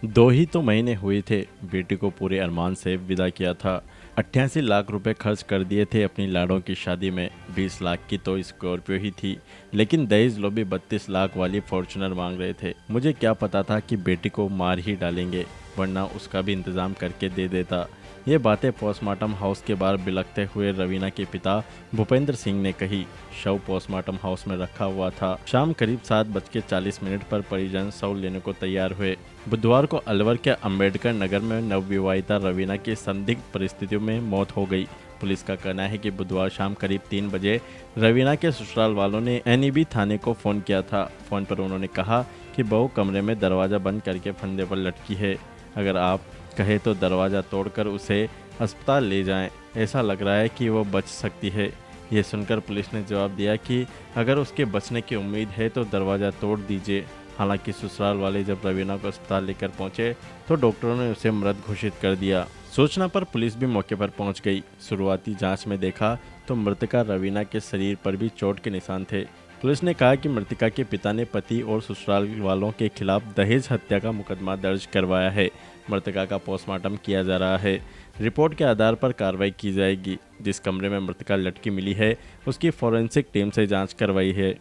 दो ही तो महीने हुए थे, बेटी को पूरे अरमान से विदा किया था। 88 लाख रुपए खर्च कर दिए थे अपनी लाड़ों की शादी में। 20 लाख की तो स्कॉर्पियो ही थी, लेकिन दहेज लोभी 32 लाख वाली फॉर्च्यूनर मांग रहे थे। मुझे क्या पता था कि बेटी को मार ही डालेंगे, वरना उसका भी इंतजाम करके दे देता। ये बातें पोस्टमार्टम हाउस के बाहर बिलखते हुए रवीना के पिता भूपेंद्र सिंह ने कही। शव पोस्टमार्टम हाउस में रखा हुआ था। शाम करीब 7:40 पर परिजन शव लेने को तैयार हुए। बुधवार को अलवर के अंबेडकर नगर में नवविवाहिता रवीना की संदिग्ध परिस्थितियों में मौत हो गई। पुलिस का कहना है कि बुधवार शाम करीब 3 बजे रवीना के ससुराल वालों ने एनईबी थाने को फोन किया था। फोन पर उन्होंने कहा कि बहू कमरे में दरवाजा बंद करके फंदे पर लटकी है। अगर आप कहे तो दरवाज़ा तोड़कर उसे अस्पताल ले जाएं। ऐसा लग रहा है कि वो बच सकती है। ये सुनकर पुलिस ने जवाब दिया कि अगर उसके बचने की उम्मीद है तो दरवाज़ा तोड़ दीजिए। हालांकि ससुराल वाले जब रवीना को अस्पताल लेकर पहुंचे तो डॉक्टरों ने उसे मृत घोषित कर दिया। सूचना पर पुलिस भी मौके पर पहुंच गई। शुरुआती जांच में देखा तो मृतका रवीना के शरीर पर भी चोट के निशान थे। पुलिस ने कहा कि मृतका के पिता ने पति और ससुराल वालों के खिलाफ दहेज हत्या का मुकदमा दर्ज करवाया है। मृतका का पोस्टमार्टम किया जा रहा है। रिपोर्ट के आधार पर कार्रवाई की जाएगी। जिस कमरे में मृतका लटकी मिली है उसकी फॉरेंसिक टीम से जांच करवाई है।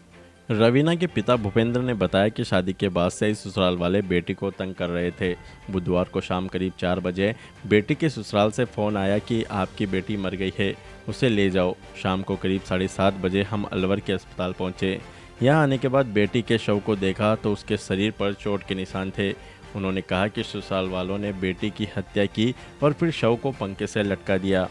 रवीना के पिता भूपेंद्र ने बताया कि शादी के बाद से ही ससुराल वाले बेटी को तंग कर रहे थे। बुधवार को शाम करीब 4 बजे बेटी के ससुराल से फ़ोन आया कि आपकी बेटी मर गई है, उसे ले जाओ। शाम को करीब 7:30 बजे हम अलवर के अस्पताल पहुंचे। यहां आने के बाद बेटी के शव को देखा तो उसके शरीर पर चोट के निशान थे। उन्होंने कहा कि ससुराल वालों ने बेटी की हत्या की और फिर शव को पंखे से लटका दिया।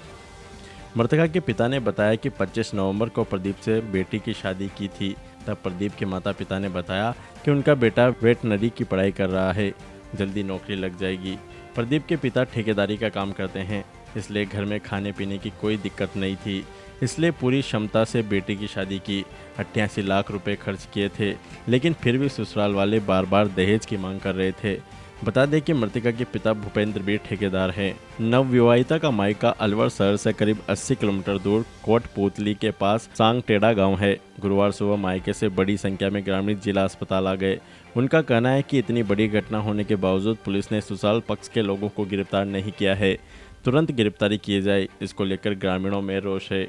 मृतका के पिता ने बताया कि 25 नवंबर को प्रदीप से बेटी की शादी की थी। तब प्रदीप के माता पिता ने बताया कि उनका बेटा वेटनरी की पढ़ाई कर रहा है, जल्दी नौकरी लग जाएगी। प्रदीप के पिता ठेकेदारी का काम करते हैं, इसलिए घर में खाने पीने की कोई दिक्कत नहीं थी, इसलिए पूरी क्षमता से बेटी की शादी की। 88 लाख रुपए खर्च किए थे, लेकिन फिर भी ससुराल वाले बार बार दहेज की मांग कर रहे थे। बता दें कि मृतका के पिता भूपेंद्र भी ठेकेदार हैं। नवविवाहिता का मायका अलवर शहर से करीब 80 किलोमीटर दूर कोटपूतली के पास सांगटेड़ा गांव है। गुरुवार सुबह मायके से बड़ी संख्या में ग्रामीण जिला अस्पताल आ गए। उनका कहना है कि इतनी बड़ी घटना होने के बावजूद पुलिस ने ससुराल पक्ष के लोगों को गिरफ्तार नहीं किया है। तुरंत गिरफ्तारी की जाए, इसको लेकर ग्रामीणों में रोष है।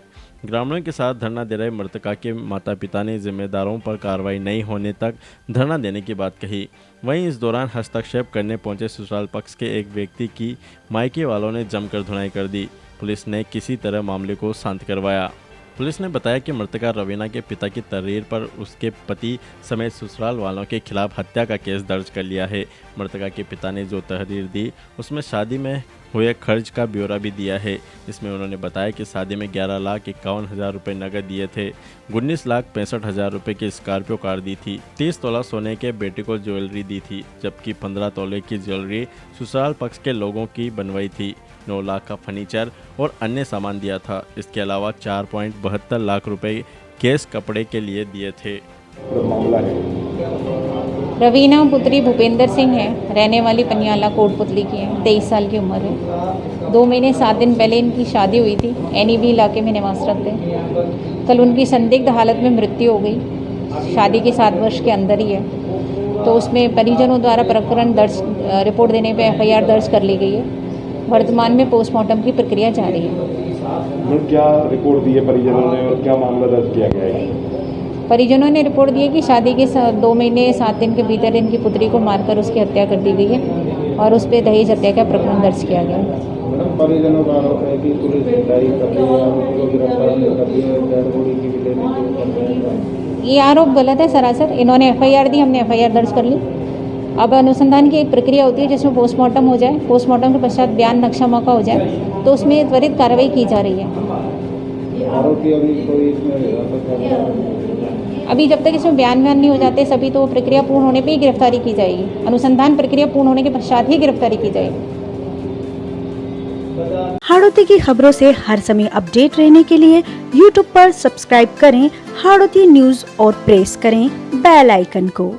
ग्रामीणों के साथ धरना दे रहे मृतका के माता पिता ने जिम्मेदारों पर कार्रवाई नहीं होने तक धरना देने की बात कही। वहीं इस दौरान हस्तक्षेप करने पहुंचे ससुराल पक्ष के एक व्यक्ति की मायके वालों ने जमकर धुनाई कर दी। पुलिस ने किसी तरह मामले को शांत करवाया। पुलिस ने बताया कि मृतका रवीना के पिता की तहरीर पर उसके पति समेत ससुराल वालों के खिलाफ हत्या का केस दर्ज कर लिया है। मृतका के पिता ने जो तहरीर दी उसमें शादी में हुए खर्च का ब्यौरा भी दिया है। इसमें उन्होंने बताया कि शादी में 11,51,000 रुपये नकद दिए थे, 19,65,000 रुपये की स्कॉर्पियो कार दी थी, 30 तोला सोने के बेटे को ज्वेलरी दी थी, जबकि 15 तोले की ज्वेलरी ससुराल पक्ष के लोगों की बनवाई थी। 9 लाख का फर्नीचर और अन्य सामान दिया था। इसके अलावा 4.72 लाख रुपए केस कपड़े के लिए दिए थे। रवीना पुत्री भूपेंद्र सिंह है, रहने वाली पनियाला कोटपुतली की है, 23 साल की उम्र है। 2 महीने 7 दिन पहले इनकी शादी हुई थी। एनईबी इलाके में निवास रखते हैं। कल उनकी संदिग्ध हालत में मृत्यु हो गई। शादी के 7 वर्ष के अंदर ही है, तो उसमें परिजनों द्वारा प्रकरण दर्ज रिपोर्ट देने पर FIR दर्ज कर ली गई है। वर्तमान में पोस्टमार्टम की प्रक्रिया जारी है। क्या रिपोर्ट दी है परिजनों ने और क्या मामला दर्ज किया गया है? परिजनों ने रिपोर्ट दी है कि शादी के 2 महीने 7 दिन के भीतर इनकी पुत्री को मारकर उसकी हत्या कर दी गई है और उस पर दहेज हत्या का प्रकरण दर्ज किया गया है। परिजनों का आरोप है कि पुलिस गिरफ्तारी कर रही है, आरोपी को गिरफ्तार नहीं कर रही है, डेड बॉडी की भी लेने की वो कर रहे हैं। ये आरोप गलत है सरासर। इन्होंने FIR दी, हमने FIR दर्ज कर ली। अब अनुसंधान की एक प्रक्रिया होती है जिसमें पोस्टमार्टम हो जाए, पोस्टमार्टम के पश्चात बयान नक्शा मौका हो जाए तो उसमें त्वरित कार्रवाई की जा रही है। आरोपी अभी कोई इसमें अभी जब तक इसमें बयान नहीं हो जाते सभी, तो प्रक्रिया पूर्ण होने पे ही गिरफ्तारी की जाएगी। अनुसंधान प्रक्रिया पूर्ण होने के पश्चात ही गिरफ्तारी की जाएगी। हाड़ौती की खबरों से हर समय अपडेट रहने के लिए YouTube पर सब्सक्राइब करें हाड़ौती न्यूज और प्रेस करें बेल आइकन को।